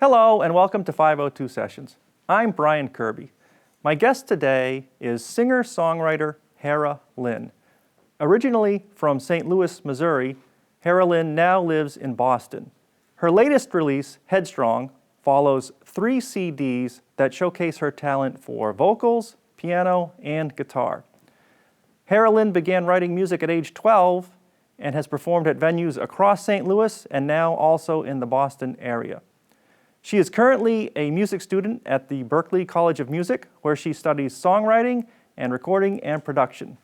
Hello and welcome to 502 Sessions. I'm Brian Kirby. My guest today is singer-songwriter Hera Lynn. Originally from St. Louis, Missouri, Hera Lynn now lives in Boston. Her latest release, Headstrong, follows 3 CDs that showcase her talent for vocals, piano, and guitar. Hera Lynn began writing music at age 12 and has performed at venues across St. Louis and now also in the Boston area. She is currently a music student at the Berklee College of Music, where she studies songwriting and recording and production.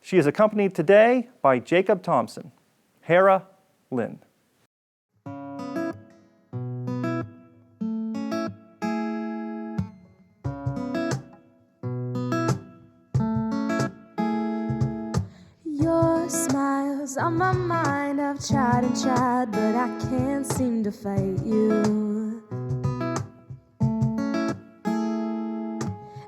She is accompanied today by Jacob Thompson. Hera Lynn. Your smile's on my mind. I've tried and tried, but I can't seem to fight you.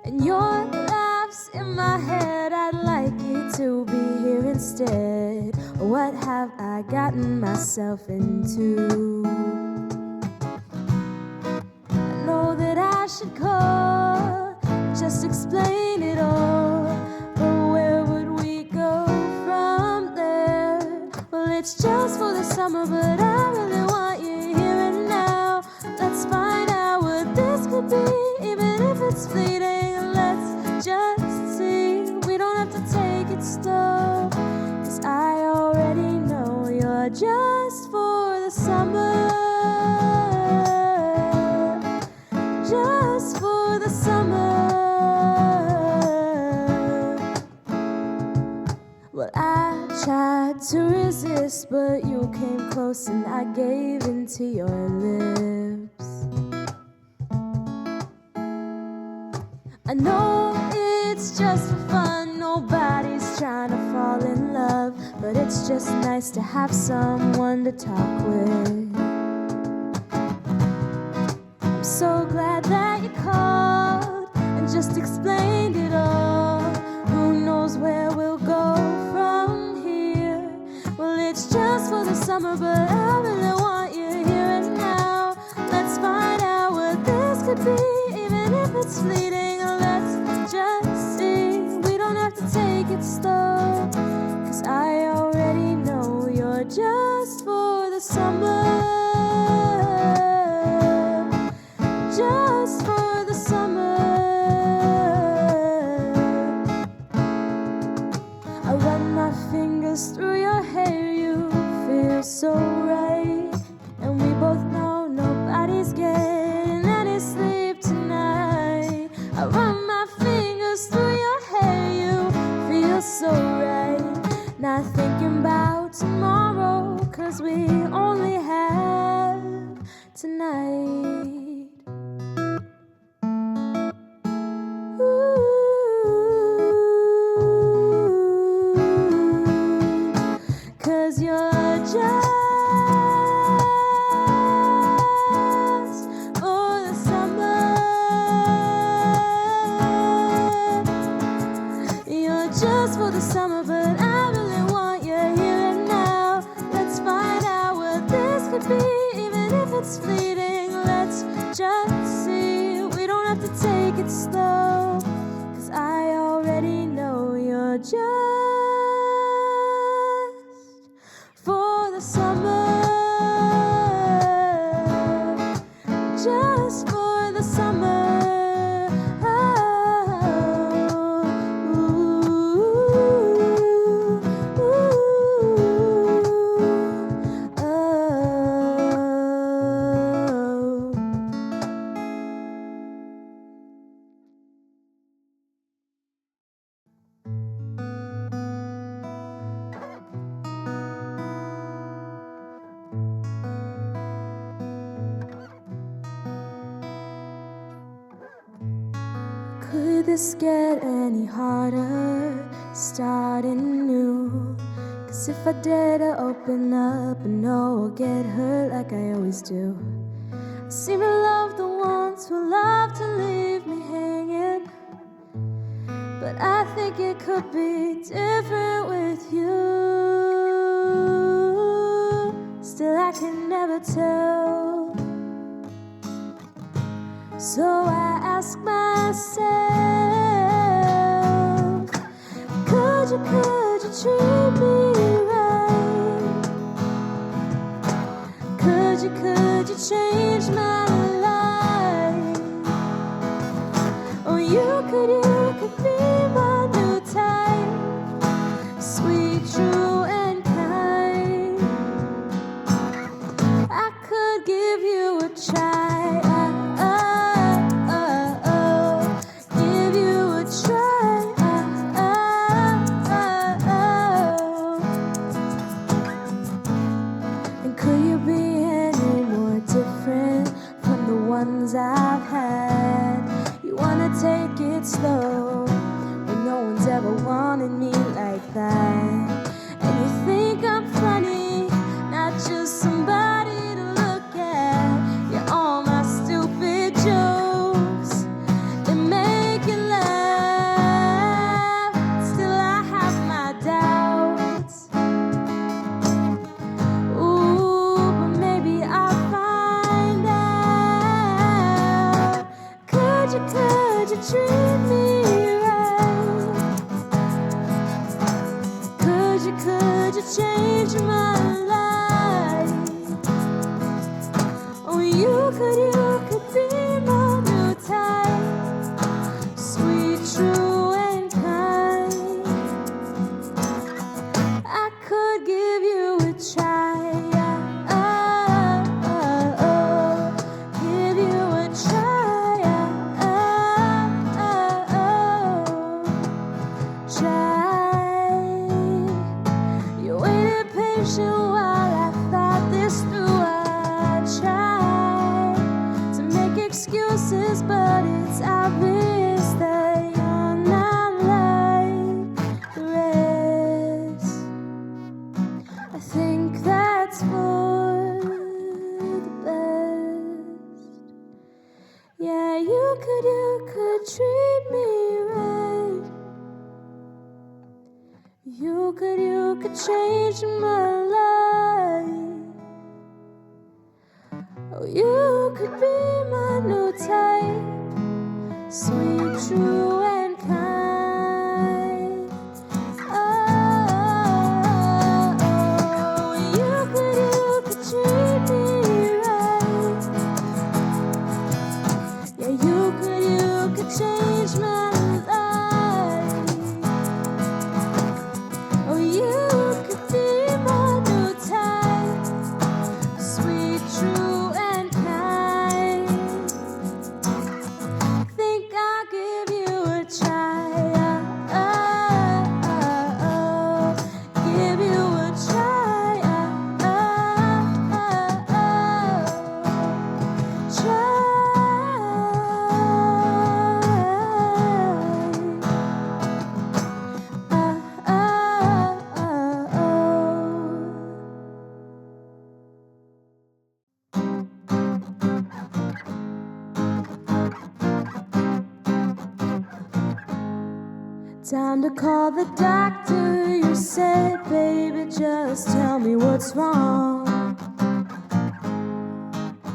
And your laugh's in my head. I'd like it to be here instead. What have I gotten myself into? I know that I should call, just explain it all. But where would we go from there? Well, it's just for the summer, but I really want you here and now. Let's find out what this could be, even if it's fleeting. Let's just see. We don't have to take it slow, 'cause I already know you're just for the summer. Just for the summer. Well, I tried to resist, but you came close and I gave into your lips. I know it's just for fun, nobody's trying to fall in love, but it's just nice to have someone to talk with. I'm so glad that you called and just explained it all. Who knows where we'll go from here? Well, it's just for the summer, but I really want you here and now. Let's find out what this could be, even if it's fleeting. Let's just see. We don't have to take it slow, 'cause I already know you're just for the summer. Just for the summer. I run my fingers through your hair. You feel so right, and we both know nobody's getting any sleep tonight. I run my fingers through your hair. You feel so right, not thinking about tomorrow, 'cause we only have tonight. Cause you're just for the summer. You're just for the summer, but I really want you here and now. Let's find out what this could be, even if it's fleeting. Let's just see. We don't have to take it slow, 'cause I already know you're just for the summer. Just for the summer. Could this get any harder, starting new? 'Cause if I dare to open up, I know I'll get hurt like I always do. I seem to love the ones who love to leave me hanging, but I think it could be different with you. Still I can never tell So I ask myself, could you treat me right? Could you change my life? Oh, you could be my new type, sweet, true, and kind. I could give you a try. Give you a try. And could you be any more different from the ones I've had? You wanna take it slow when no one's ever wanted me like that. And you think I'm funny, not just somebody to look at. You're all my stupid jokes, they make you laugh. Still I have my doubts. Ooh, but maybe I'll find out. Could you treat me right? Could you change my life? Oh, you could be my new type, sweet, true, and kind. I could give you a try. Give you a try. Try. You waited patient while I thought this through. I tried to make excuses, but it's obvious that you're not like the rest. I think that's for the best. Yeah, you could treat me right. You could change my life. Oh, you could be my new type, sweet, true, and kind. Oh, you could treat me right. Yeah, you could change my life. Oh, you could be my new type, sweet, true, and kind. Think I'll give you a try. Give you a try. Time to call the doctor. You said, baby, just tell me what's wrong.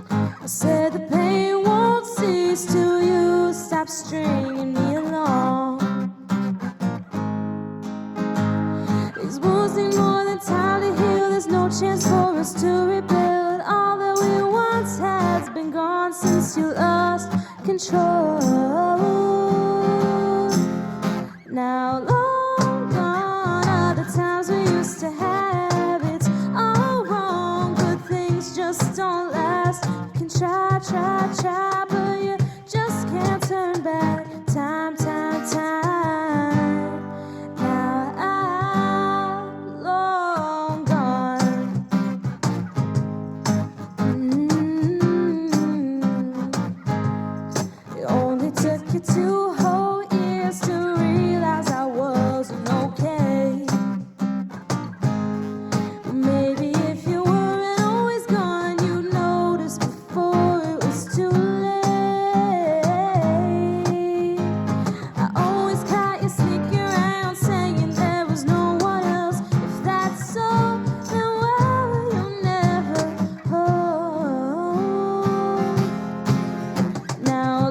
I said the pain won't cease till you stop stringing me along. These wounds need more than time to heal. There's no chance for us to rebuild. All that we once had's been gone since you lost control. Now long gone are the times we used to have. It's all wrong, good things just don't last. You can try, but you just can't turn back. Time. Now I'm long gone. It only took you 2 whole years to realize I wasn't okay. Maybe if you weren't always gone, you'd notice before it was too late. I always caught you sneaking around saying there was no one else. If that's so, then well, you'll never hold. Now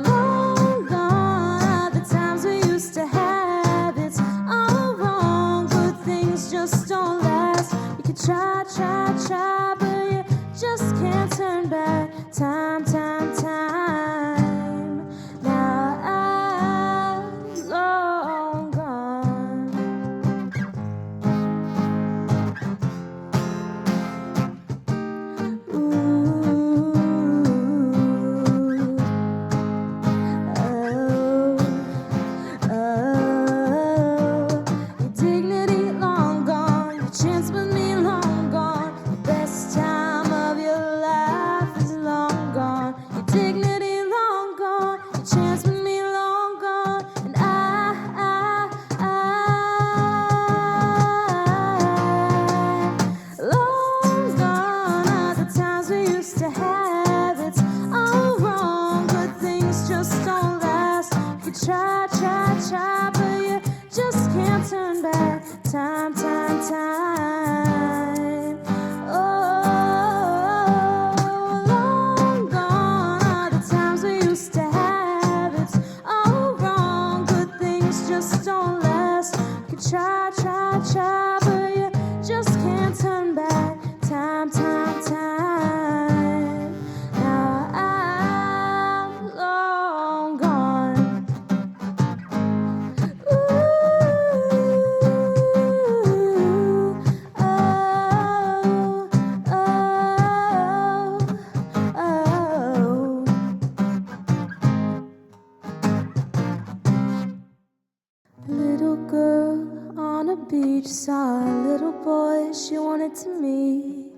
beach, saw a little boy she wanted to meet,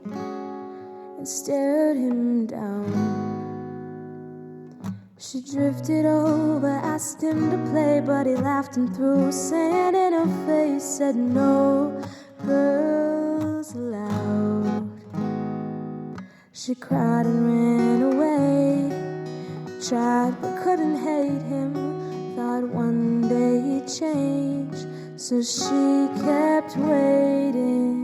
and stared him down. She drifted over, asked him to play, but he laughed and threw sand in her face, said no girls allowed. She cried and ran away, tried but couldn't hate him, thought one day he'd change, so she kept waiting.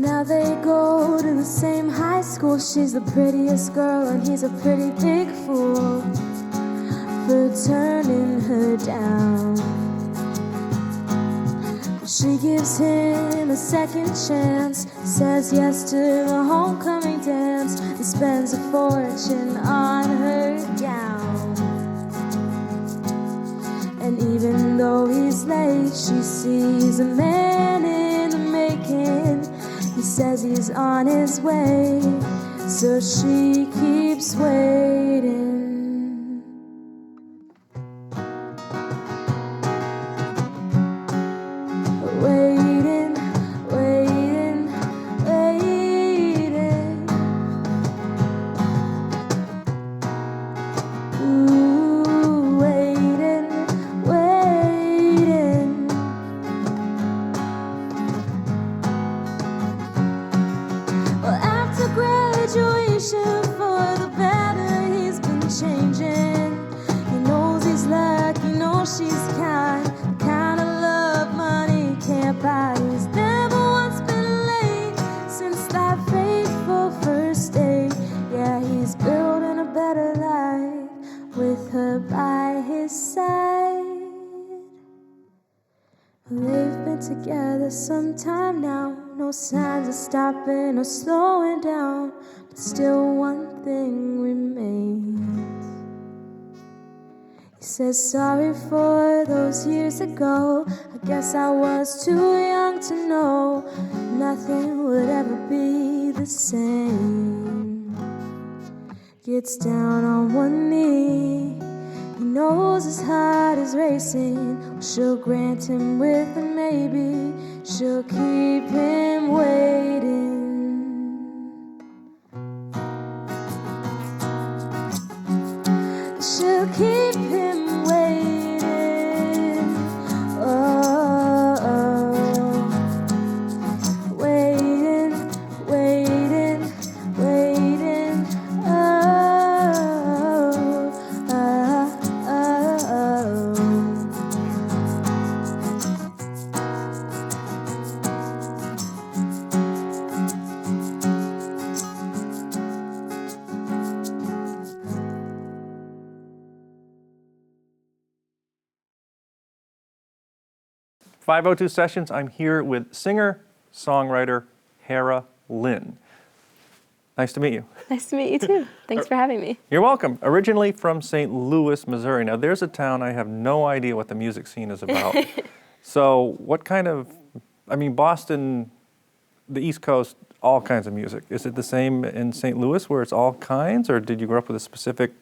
Now they go to the same high school. She's the prettiest girl and he's a pretty big fool for turning her down. She gives him a second chance, says yes to the homecoming dance, and spends a fortune on her gown. And even though he's late, she sees a man in the making. He says he's on his way, so she keeps waiting. Waiting, waiting, waiting. Ooh, waiting, waiting. Graduation for the better, he's been changing. He knows he's lucky, he knows she's kind, the kind of love money can't buy. He's never once been late since that fateful first date. Yeah, he's building a better life with her by his side. They've been together some time now, no signs of stopping or slowing down, but still one thing remains. He says sorry for those years ago, I guess I was too young to know nothing would ever be the same. Gets down on one knee, he knows his heart is racing. She'll grant him with and maybe she'll keep him waiting. She'll keep him waiting. Oh, oh. Waiting, waiting, waiting. Oh, oh, oh, oh. 502 Sessions, I'm here with singer-songwriter Hera Lynn. Nice to meet you. Nice to meet you too. Thanks for having me. You're welcome. Originally from St. Louis, Missouri. Now there's a town I have no idea what the music scene is about. So what kind of, I mean, Boston, the East Coast, all kinds of music. Is it the same in St. Louis where it's all kinds, or did you grow up with a specific?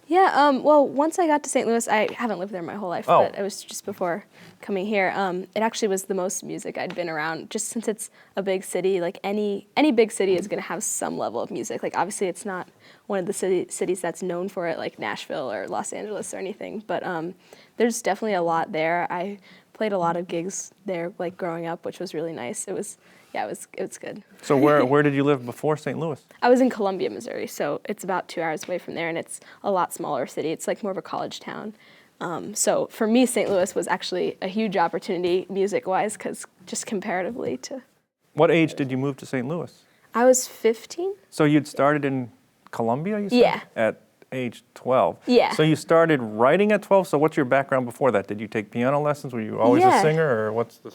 Yeah, well, once I got to St. Louis, I haven't lived there my whole life, Oh. but it was just before coming here. It actually was the most music I'd been around, just since it's a big city. Like any big city is going to have some level of music. Like obviously it's not one of the cities that's known for it, like Nashville or Los Angeles or anything, but there's definitely a lot there. I played a lot of gigs there, like growing up, which was really nice. It was good. So where did you live before St. Louis? I was in Columbia, Missouri, so it's about 2 hours away from there, and it's a lot smaller city. It's like more of a college town. So for me, St. Louis was actually a huge opportunity music-wise, because just comparatively to... What age did you move to St. Louis? I was 15. So you'd started in Columbia, you said? Yeah. At age 12. Yeah. So you started writing at 12. So what's your background before that? Did you take piano lessons? Were you always a Yeah. singer, or what's the...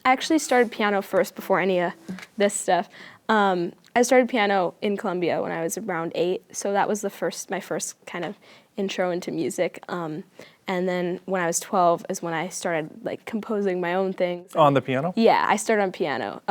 I actually started piano first before any of this stuff. I started piano in Columbia when I was around 8, so that was my first kind of intro into music. And then when I was 12 is when I started like composing my own things. On the piano? Yeah, I started on piano.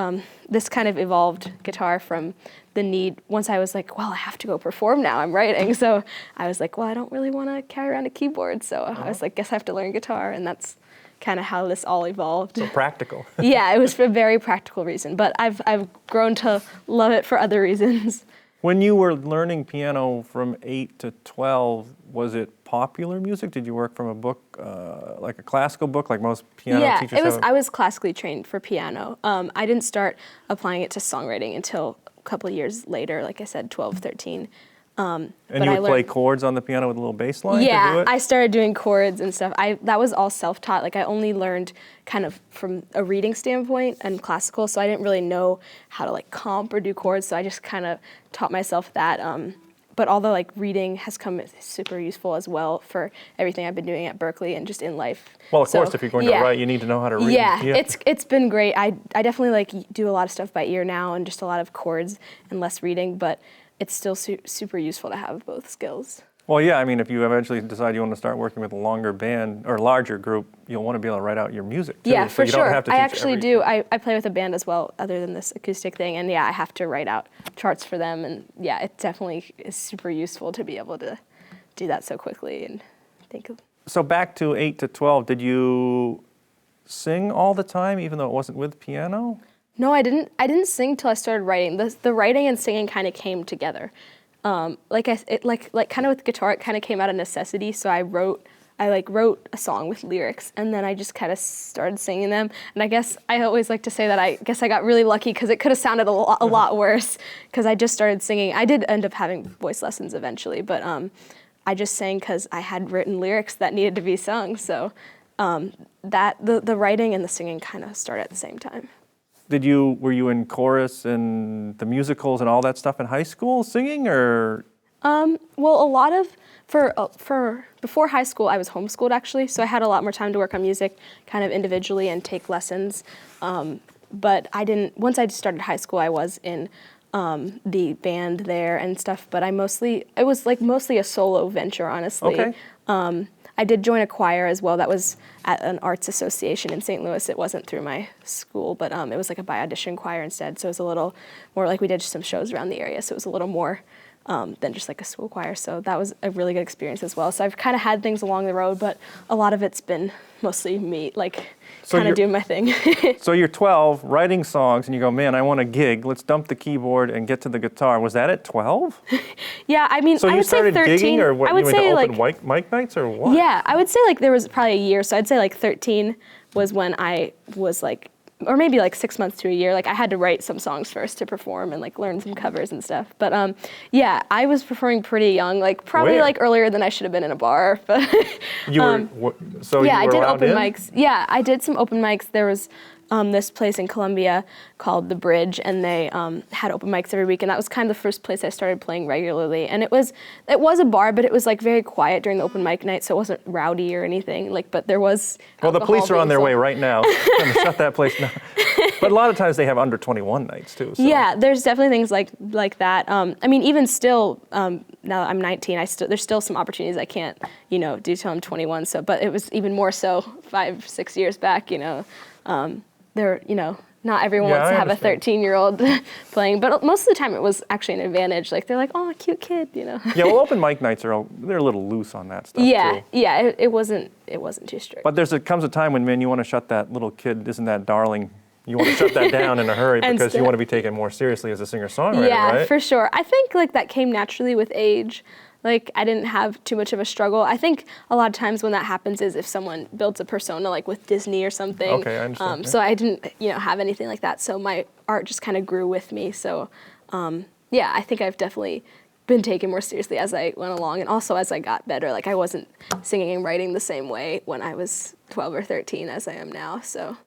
This kind of evolved guitar from the need, once I was like, well, I have to go perform now, I'm writing. So I was like, well, I don't really want to carry around a keyboard. So I was like, guess I have to learn guitar. And that's kind of how this all evolved. So practical. Yeah, it was for a very practical reason, but I've grown to love it for other reasons. When you were learning piano from 8 to 12, was it popular music? Did you work from a book, like a classical book, like most piano teachers have? I was classically trained for piano. I didn't start applying it to songwriting until a couple of years later, like I said, 12, 13. And you would play chords on the piano with a little bass line to do Yeah, it? I started doing chords and stuff. That was all self-taught. Like I only learned kind of from a reading standpoint and classical, so I didn't really know how to like comp or do chords, so I just kind of taught myself that. But although like reading has come super useful as well for everything I've been doing at Berklee and just in life. Well, of course, if you're going to write, you need to know how to read. Yeah, it's been great. I definitely like do a lot of stuff by ear now and just a lot of chords and less reading, but it's still super useful to have both skills. Well, yeah, I mean, if you eventually decide you want to start working with a longer band or larger group, you'll want to be able to write out your music too. Yeah, so for you sure. Don't have to I teach actually do. I play with a band as well, other than this acoustic thing, and yeah, I have to write out charts for them, and yeah, it definitely is super useful to be able to do that so quickly and think of. So back to 8 to 12, did you sing all the time, even though it wasn't with piano? No, I didn't sing till I started writing. The writing and singing kind of came together. Like kind of with guitar, it kind of came out of necessity. So I wrote a song with lyrics, and then I just kind of started singing them. And I guess I always like to say that I got really lucky because it could have sounded a lot worse because I just started singing. I did end up having voice lessons eventually, but I just sang because I had written lyrics that needed to be sung. So that the writing and the singing kind of started at the same time. Were you in chorus and the musicals and all that stuff in high school singing, or? Well, a lot of for before high school, I was homeschooled actually, so I had a lot more time to work on music, kind of individually and take lessons. But I didn't. Once I started high school, I was in the band there and stuff. But it was like mostly a solo venture, honestly. Okay. I did join a choir as well. That was at an arts association in St. Louis. It wasn't through my school, but it was like a by audition choir instead. So it was a little more like we did some shows around the area. So it was a little more than just like a school choir. So that was a really good experience as well. So I've kind of had things along the road, but a lot of it's been mostly me, like kind of doing my thing. So you're 12, writing songs, and you go, man, I want a gig. Let's dump the keyboard and get to the guitar. Was that at 12? Yeah, I mean, so I you would started say 13. gigging, or what? I would You went say to like open mic nights, or what? Yeah, I would say like there was probably a year. So I'd say like 13 was when I was like, or maybe like 6 months to a year. Like I had to write some songs first to perform and like learn some covers and stuff. But yeah, I was performing pretty young, like probably Where? like earlier than I should have been in a bar. But You were so yeah, you were I did allowed open in? mics. Yeah, I did some open mics. There was this place in Columbia called The Bridge, and they had open mics every week, and that was kind of the first place I started playing regularly. And it was a bar, but it was like very quiet during the open mic night, so it wasn't rowdy or anything. Like, but there was. Well, the police are on their way right now. Trying to shut that place down. But a lot of times they have under 21 nights too. So. Yeah, there's definitely things like that. I mean, even still, now that I'm 19, there's still some opportunities I can't, do till I'm 21. So, but it was even more so 5-6 years back. Not everyone wants to have a 13-year-old playing, but most of the time it was actually an advantage. Like they're like, oh, cute kid, Yeah, well, open mic nights they're a little loose on that stuff too. Yeah, it wasn't too strict. But comes a time when, man, you want to shut that little kid, isn't that darling? You want to shut that down in a hurry because you want to be taken more seriously as a singer-songwriter, yeah, right? for sure. I think like that came naturally with age. Like I didn't have too much of a struggle. I think a lot of times when that happens is if someone builds a persona like with Disney or something. Okay, I understand. So I didn't, have anything like that. So my art just kind of grew with me. So yeah, I think I've definitely been taken more seriously as I went along, and also as I got better. Like I wasn't singing and writing the same way when I was 12 or 13 as I am now. So.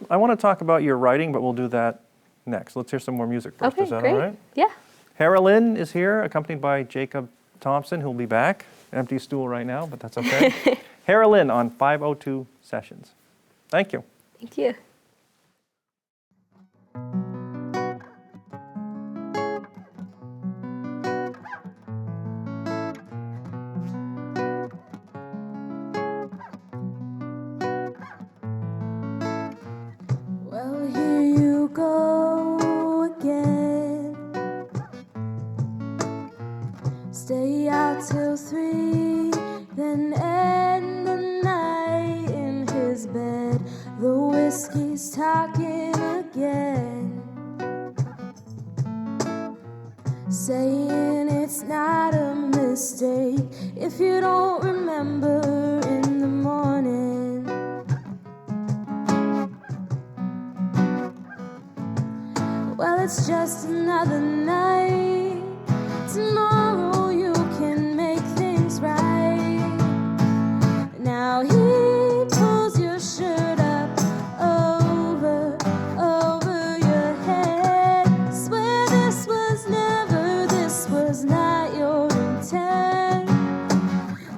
I want to talk about your writing, but we'll do that next. Let's hear some more music first. Okay, Is that great. all right? Yeah. Hera Lynn is here, accompanied by Jacob Thompson, who'll be back. Empty stool right now, but that's okay. Hera Lynn on 502 Sessions. Thank you. Thank you. head. The whiskey's talking again, saying it's not a mistake if you don't remember in the morning. Well, it's just another night. Tomorrow you can make things right. Now he pulls your shirt up over your head. Swear this was not your intent.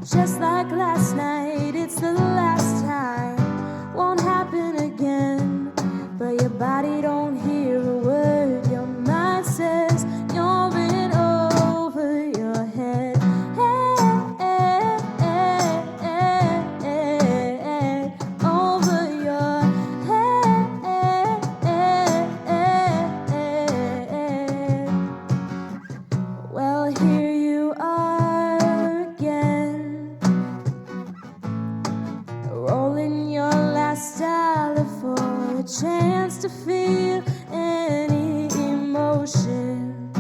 Just like last night, it's the last time. Won't happen again. But your body don't hear a word. Your mind says you're in over your head. Over your head. Well, here you are again, rolling your last dollar for a chance to feel any emotion.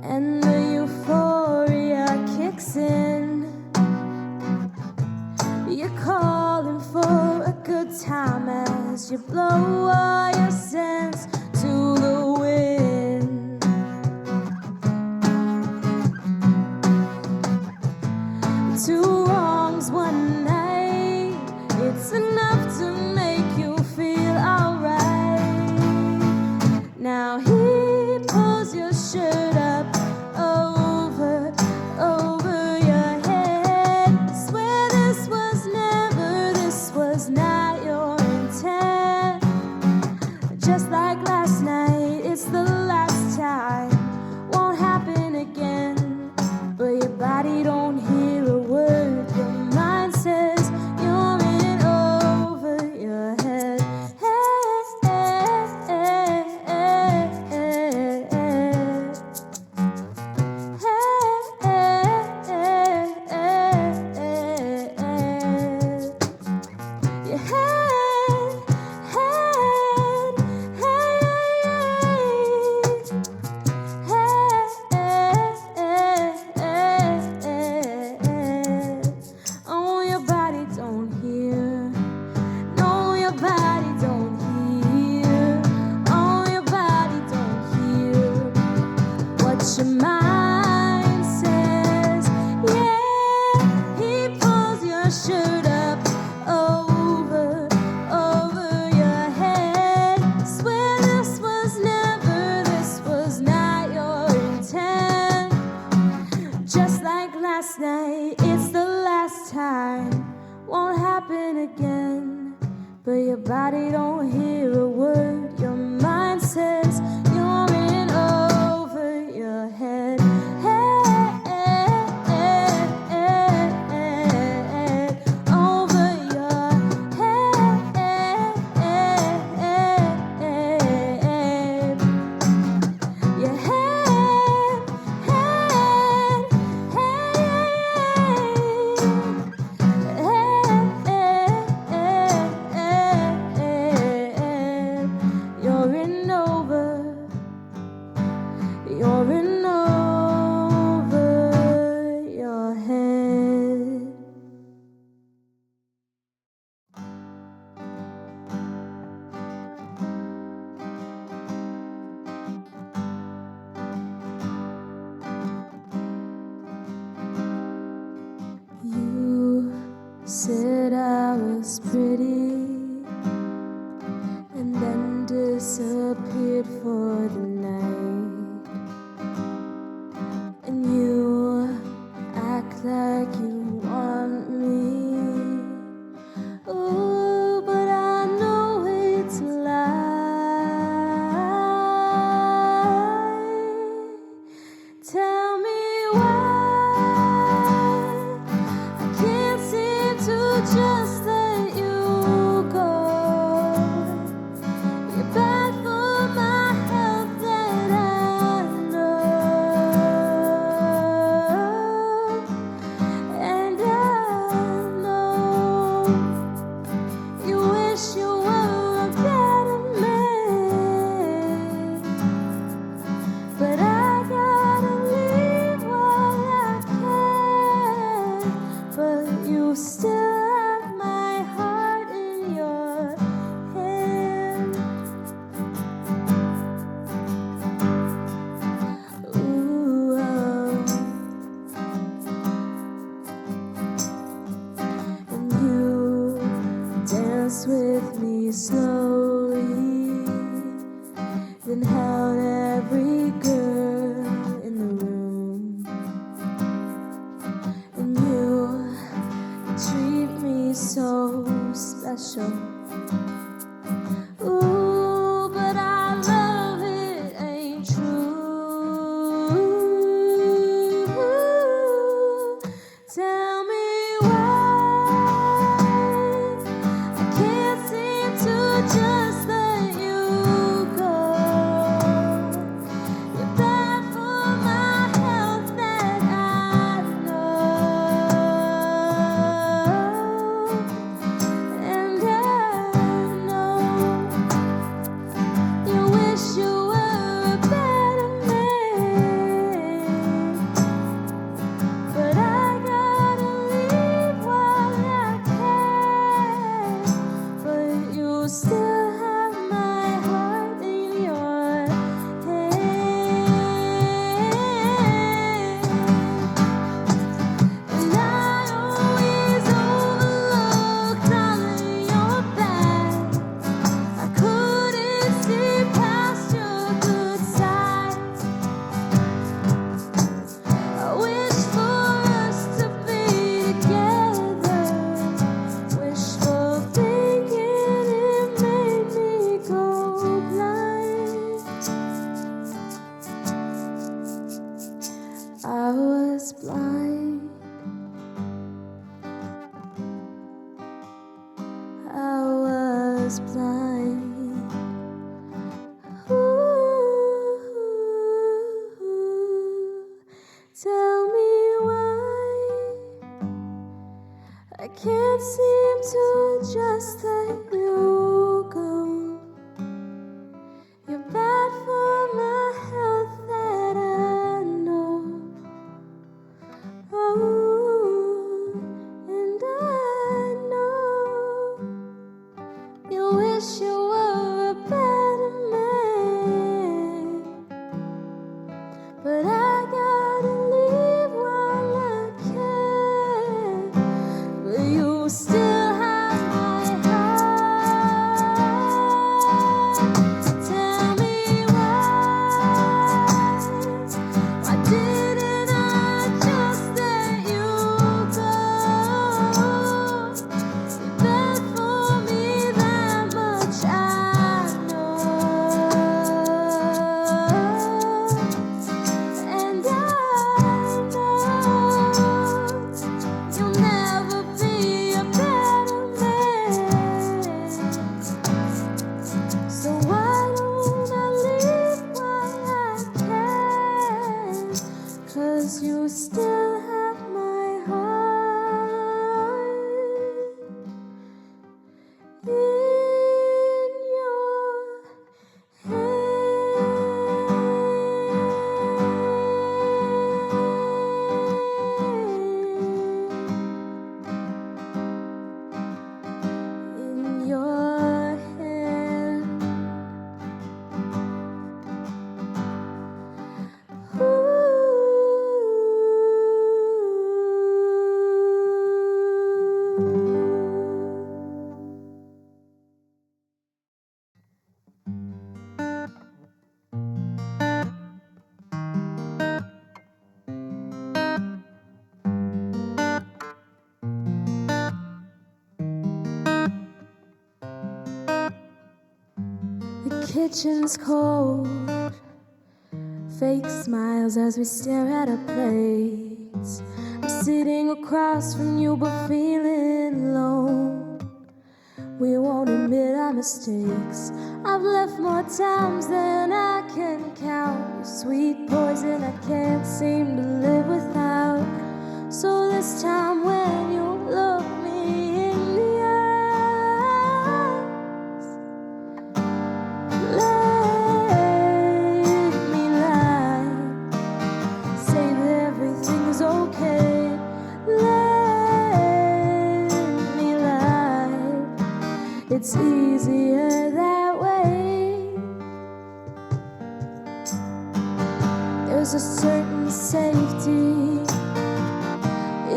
And the euphoria kicks in. You're calling for a good time as you blow all your sense to the wind. Two wrongs one night, it's enough to make you feel alright. Now he pulls your shirt up over your head. Swear this was not your intent. Just like last night, it's the last time. Won't happen again. But your body don't hear a word. Your mind says you're in over your head. Your oh, your body don't hear. No, your body don't hear. Oh, your body don't hear what your mind says. Yeah, he pulls your shirt up over your head. Swear this was not your intent. Just like last night, it's the last time. Won't happen again. But your body don't hear a word. Your mind says you're in over your head. Over your head. Your you're in over. You're in over your head. You said I was pretty and then disappeared for the night. And you act like you want me. Ooh, but I know it's a lie. Tell me why I can't seem to just let you dance with me slowly, then held every girl in the room. And you treat me so special. Ooh, but our love, it ain't true. Tell me why I can't seem to just let you go. You're bad for my health, that I know. And I know you wish you were a better man, but I gotta leave while I can. But you still have my heart in your hand. And I always overlooked all of your bad. I couldn't see past your good side. I wish for us to be together. Wish for thinking it made me go blind. I was blind. I was blind. Ooh, tell me why I can't seem to just let you go. You're bad for my health, that I know. Oh, and I know you wish you were a better man, but I gotta leave while I can. But you still have my heart. Tell me why didn't I just let you go? You're bad for me, that much I know. And I know you'll never be a better man. So why don't I leave while I can? 'Cause you still have my heart in your hand. In your hand. The kitchen's cold, fake smiles as we stare at our plates. I'm sitting across from you but feeling alone. We won't admit our mistakes. I've left more times than I can count. Your sweet poison I can't seem to live without. So this time when you look me in the eyes, let me lie. Say that everything is okay. Let me lie. It's easier that way. There's a certain safety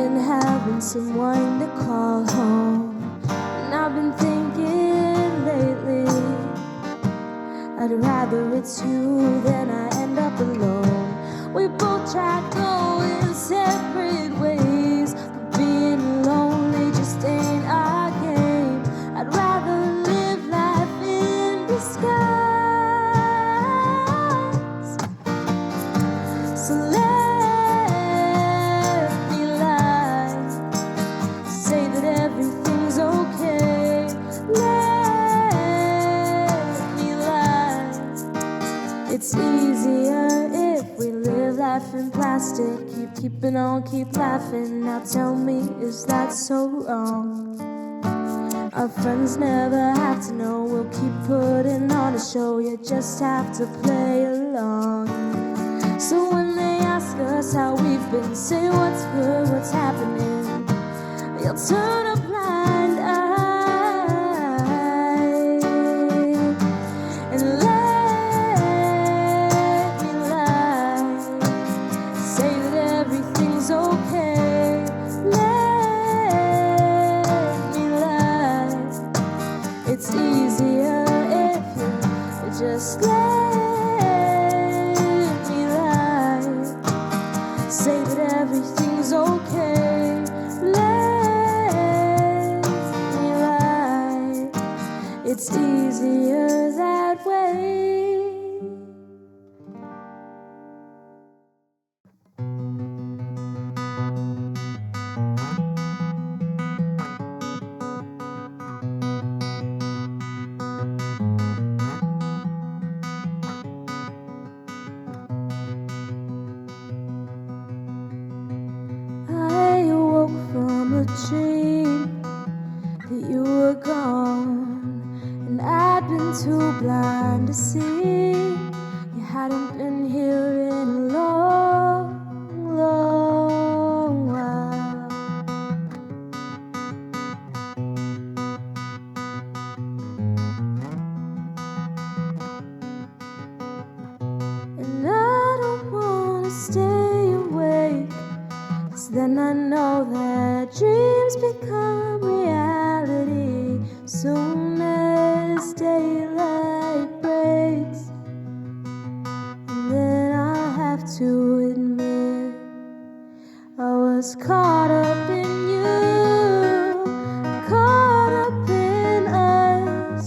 in having someone to call home. And I've been thinking moving on, keep laughing. Now tell me, is that so wrong? Our friends never have to know. We'll keep putting on a show. You just have to play along. So when they ask us how we've been, say what's good, what's happening. You'll turn a blind eye and let me lie. Say that everything's okay. Let me lie. It's easier if you just let me lie. Say that everything's okay. Let me lie. It's easier that way. I awoke from a dream that you were gone, and I'd been too blind to see you hadn't been here in a long, long while. And I don't wanna stay awake, 'cause then I know that dreams become reality soon as daylight breaks. And then I'll have to admit I was caught up in you, caught up in us,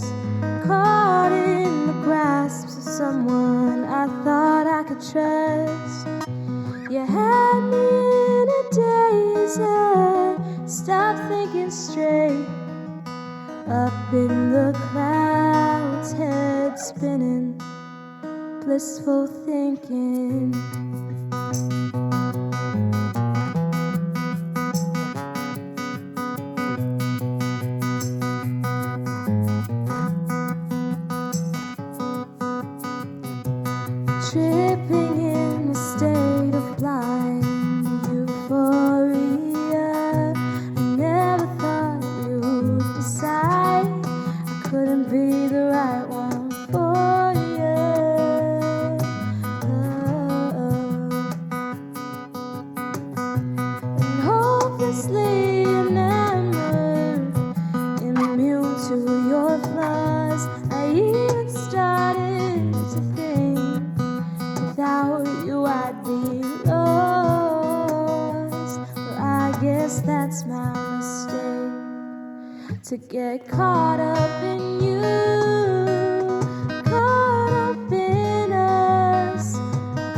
caught in the grasp of someone I thought I could trust. You had me in a daze, I stopped thinking straight. Up in the clouds, head spinning, blissful thinking. Tripping in a state of blind euphoria. I never thought you'd decide I couldn't be the right one for you. And hopelessly enamored, immune to your flaws. I even started to think without you I'd be lost. But I guess that's my mistake, to get caught up in you, caught up in us,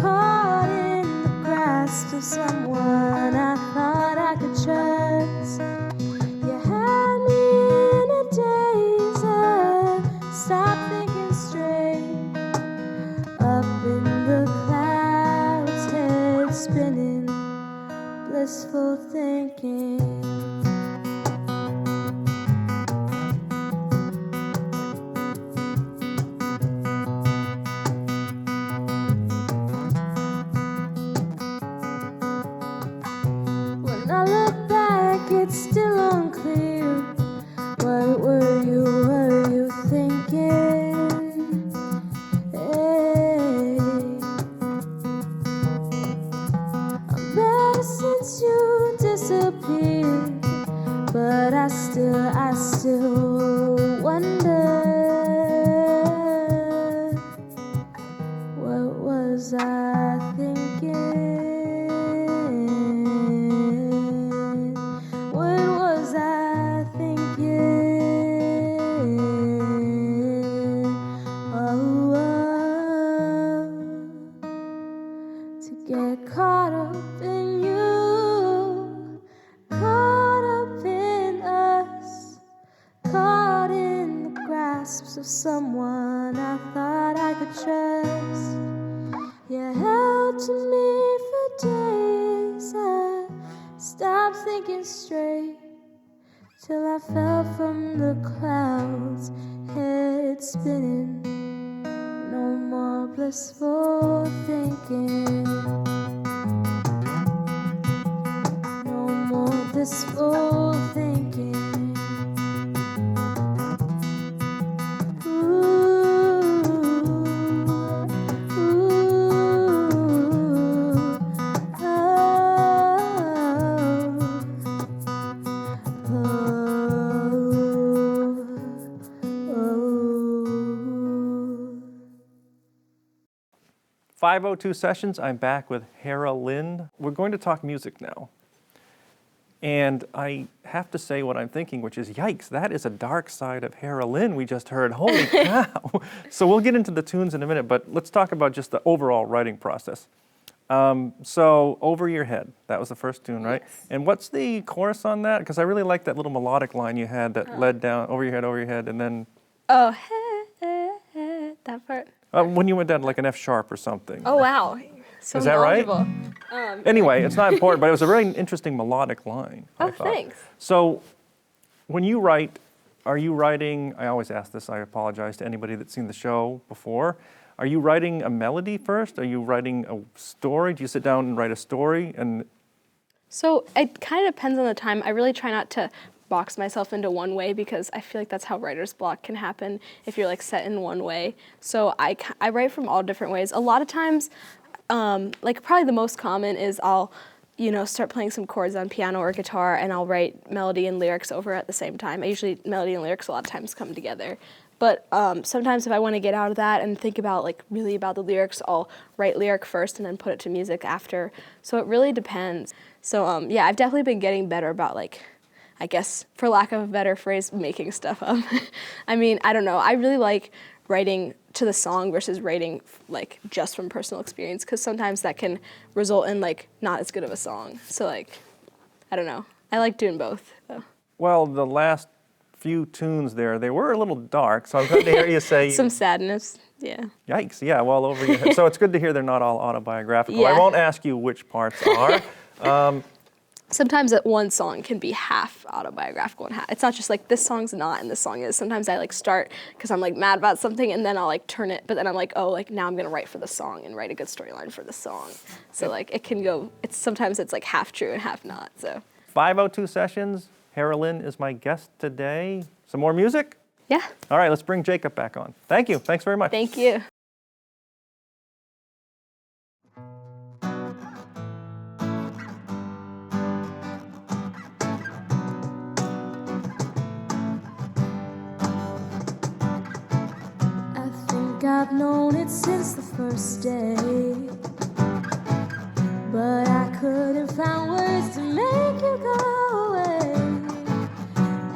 caught in the grasp of someone I thought I could trust. You had me in a daze, I stopped thinking straight. Up in the clouds, head spinning, blissful thinking. When I look back, it's still unclear. What were you thinking? Hey, I'm better since you disappeared, but I still wonder, what was I thinking? What was I thinking? Oh, to get caught up in you, caught up in us, caught in the grasps of someone I thought I could trust. You held to me for days. Stopped thinking straight till I fell from the clouds, head spinning. No more blissful thinking. No more blissful thinking. Oh. 502 Sessions, I'm back with Hera Lynn. We're going to talk music now. And I have to say what I'm thinking, which is, yikes, that is a dark side of Hera Lynn we just heard. Holy cow. So we'll get into the tunes in a minute, but let's talk about just the overall writing process. So, Over Your Head, that was the first tune, right? Yes. And what's the chorus on that? Because I really like that little melodic line you had that led down, over your head, and then Oh, that part. when you went down to like an F sharp or something. Oh, wow. So Is that right? knowledgeable. Anyway, it's not important, but it was a very interesting melodic line, I Oh, thought. thanks. So, when you write, are you writing, I always ask this, I apologize to anybody that's seen the show before, are you writing a melody first? Are you writing a story? Do you sit down and write a story? And So it kind of depends on the time. I really try not to box myself into one way because I feel like that's how writer's block can happen if you're like set in one way. So I write from all different ways. A lot of times, like probably the most common is I'll, start playing some chords on piano or guitar and I'll write melody and lyrics over at the same time. Melody and lyrics a lot of times come together. But sometimes if I want to get out of that and think about really about the lyrics, I'll write lyric first and then put it to music after. So it really depends. So yeah, I've definitely been getting better about I guess for lack of a better phrase, making stuff up. I mean, I don't know. I really like writing to the song versus writing just from personal experience because sometimes that can result in not as good of a song. So I don't know. I like doing both though. well, the last few tunes there, they were a little dark, so I'm glad to hear you say... Some sadness, yeah. Yikes, yeah, well, over your head. So it's good to hear they're not all autobiographical. I Yeah. won't ask you which parts are. Sometimes that one song can be half autobiographical and half. It's not just this song's not and this song is. Sometimes I start because I'm mad about something and then I'll turn it, but then I'm now I'm gonna write for the song and write a good storyline for the song. So it can go. Sometimes it's half true and half not. So 502 Sessions, Hera Lynn is my guest today. Some more music? yeah, All right, let's bring Jacob back on. Thank you. Thanks very much. thank you. I think I've known it since the first day, but I couldn't find words to make you go away.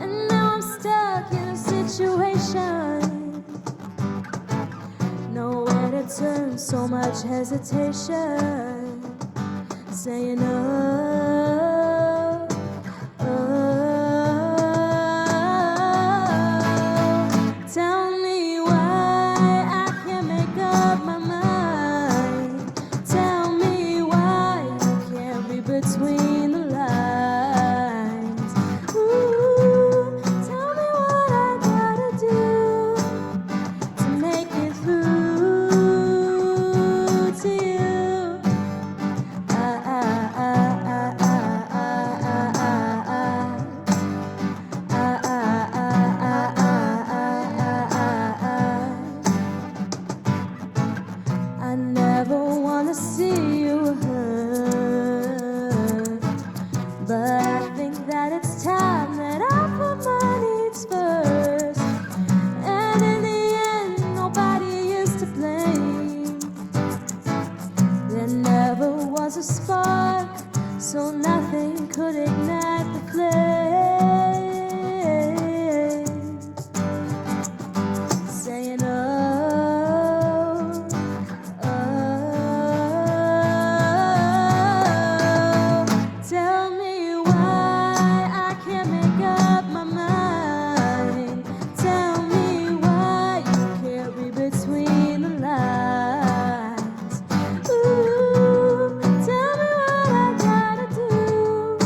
And now I'm stuck in a situation, nowhere to turn, so much hesitation, saying oh, oh. Tell me why I can't make up my mind. Tell me why I can't read between the lines. Ooh, tell me what I gotta do to make it through to you. I never wanna see you hurt, but I think that it's time that I put my needs first. And in the end, nobody is to blame. There never was a spark, so nothing could ignite the flame. Saying oh, oh. Tell me why I can't make up my mind. Tell me why you can't read between the lines. Ooh, tell me what I gotta do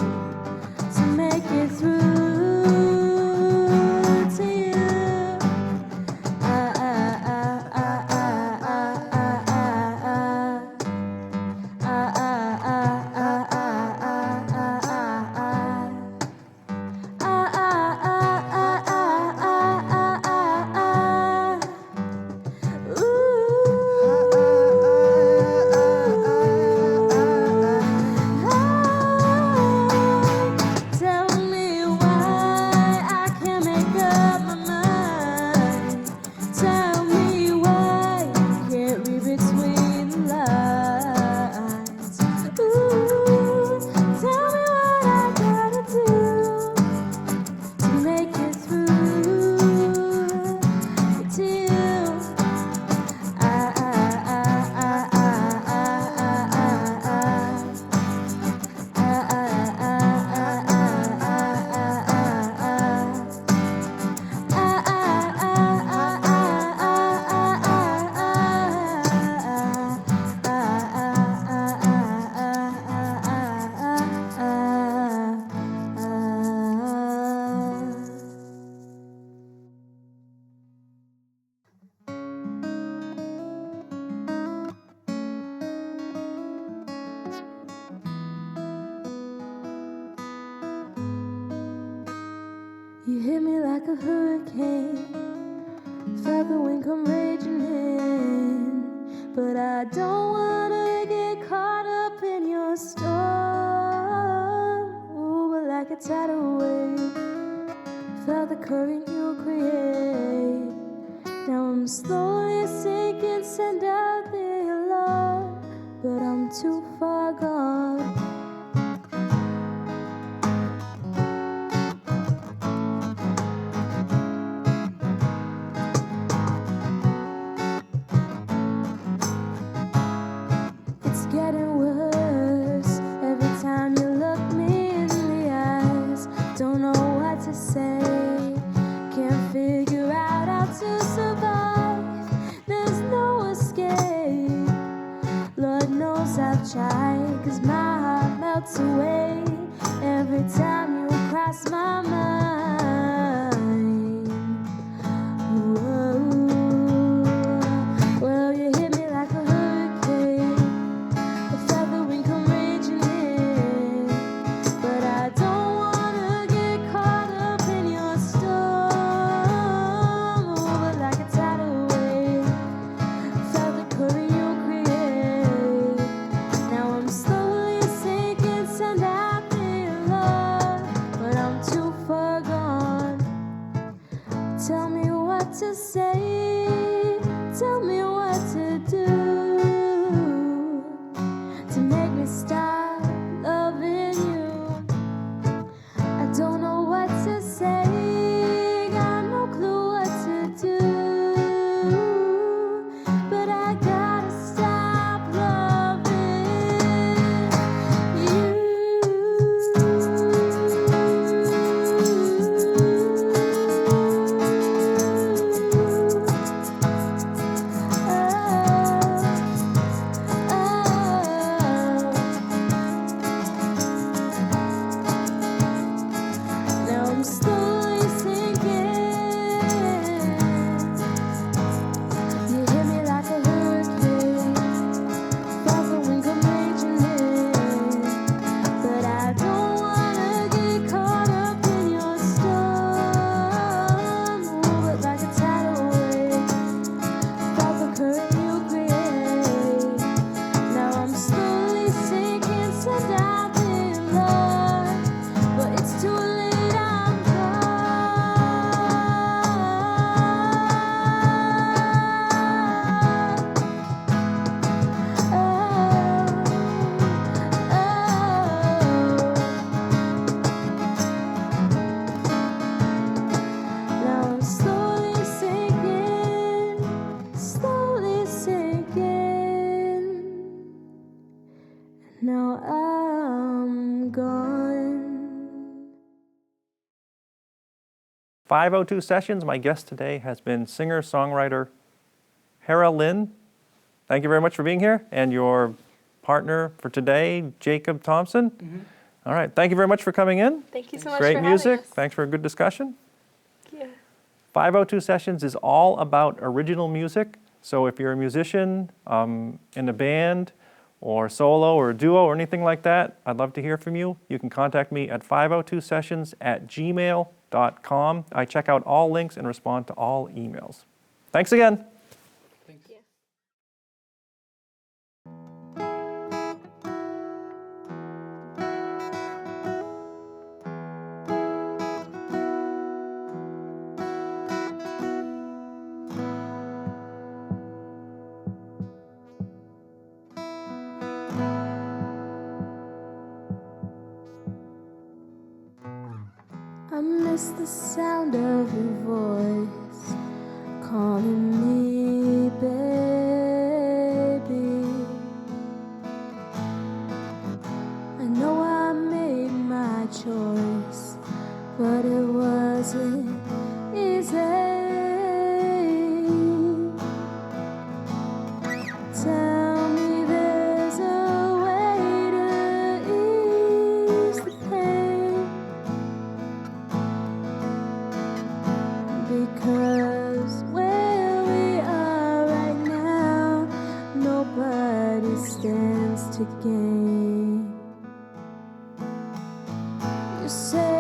hurricane. Felt the wind come raging in, but I don't wanna get caught up in your storm. Ooh, but like a tidal wave, felt the current you create. Now I'm slowly sinking, send out the alarm, but I'm too far gone. It's getting worse every time you look me in the eyes. Don't know what to say, can't figure out how to survive. There's no escape, Lord knows I've tried, 'cause my heart melts away every time you cross my mind. Whoa. Well, you hit me like a hurricane, I felt the wind come raging in, but I don't wanna get caught up in your storm. But like a tidal wave, felt the current you create. Now I'm slowly sinking, send out the alarm, but I'm too far gone. Tell me what to say, tell me what to do to make me stop loving you. I don't know what to say, got no clue what to do, but I gotta stop loving you. Now I'm slowly sinking. You hit me like a hurricane, felt the wind come raging in, but I don't wanna get caught up in your storm. Ooh, but like a tidal wave, felt the current you create. Now I'm slowly sinking, send out the alarm, but it's too late, I'm gone. Now I'm slowly sinking. Now I'm gone. 502 Sessions, my guest today has been singer-songwriter Hera Lynn. Thank you very much for being here, and your partner for today, Jacob Thompson. All right, thank you very much for coming in. Thank you so much Great for music. having us. Thanks for a good discussion. Yeah. 502 Sessions is all about original music. So if you're a musician in a band or solo or duo or anything like that, I'd love to hear from you. You can contact me at 502sessions@gmail.com. I check out all links and respond to all emails. Thanks again. I miss the sound of your voice calling me baby. I know I made my choice, but it wasn't easy. Tell me there's a way to ease the pain, because where we are right now, nobody stands to gain. You say